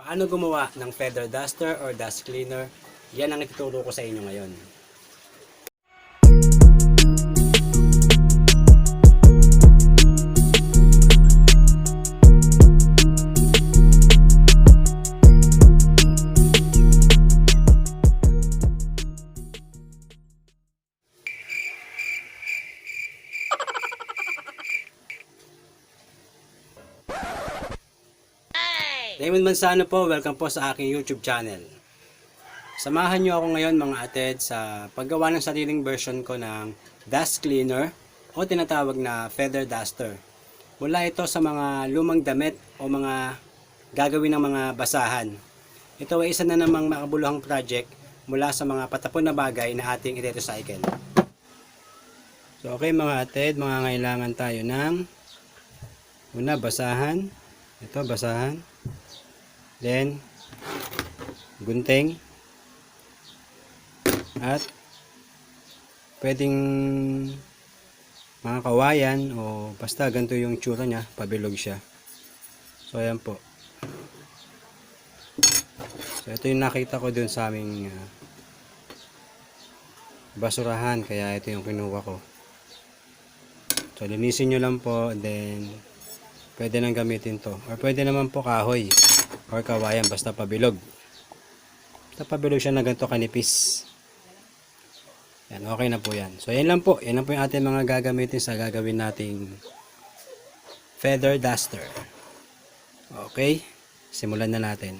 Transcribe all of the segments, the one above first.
Paano gumawa ng feather duster or dust cleaner? Yan ang ituturo ko sa inyo ngayon. Namng po, welcome po sa aking YouTube channel. Samahan nyo ako ngayon mga ated sa paggawa ng sariling version ko ng dust cleaner o tinatawag na feather duster. Mula ito sa mga lumang damit o mga gagawin ng mga basahan. Ito ay isa na namang makabuluhang project mula sa mga patapon na bagay na ating i-recycle. So okay mga ated, mga kailangan tayo ng una basahan. Ito basahan. Then gunting at pwedeng mga kawayan o basta ganito yung tsura niya, pabilog siya. So ayan po. So ito yung nakita ko dun sa aming basurahan, kaya ito yung kinuha ko. So linisin nyo lang po, then pwede nang gamitin to, or pwede naman po kahoy or kawayan, basta pabilog. Basta pabilog siya na ganito kanipis. Yan, okay na po yan. So yan lang po. Yan lang po yung ating mga gagamitin sa gagawin nating feather duster. Okay, simulan na natin.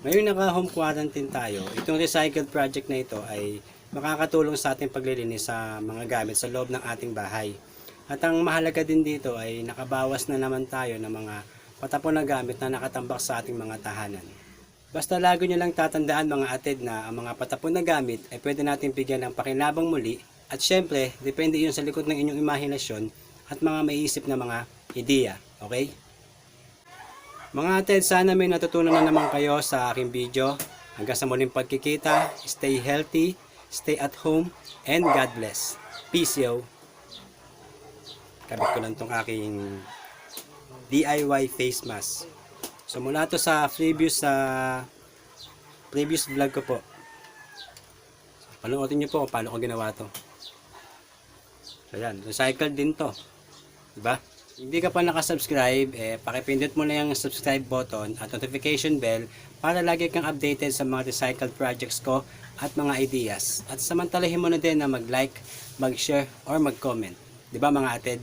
Ngayon naka-home quarantine tayo, itong recycled project na ito ay makakatulong sa ating paglilinis sa mga gamit sa loob ng ating bahay. At ang mahalaga din dito ay nakabawas na naman tayo ng mga patapon na gamit na nakatambak sa ating mga tahanan. Basta lagi nyo lang tatandaan mga atid na ang mga patapon na gamit ay pwede natin bigyan ng pakinabang muli at syempre, depende yun sa likod ng inyong imahinasyon at mga maiisip na mga ideya. Okay? Mga atid, sana may natutunan na naman kayo sa aking video. Hanggang sa muling pagkikita, stay healthy, stay at home, and God bless. Peace yo! Kabit ko lang tong aking DIY face mask. So mula to sa previous vlog ko po. So, panoorin nyo po kung paano ko ginawa to. So yan, recycled din to. Diba? Hindi ka pa nakasubscribe, pakipindot mo na yung subscribe button at notification bell para lagi kang updated sa mga recycled projects ko at mga ideas. At samantalahin mo na din na mag-like, mag-share, or mag-comment. Diba mga atid?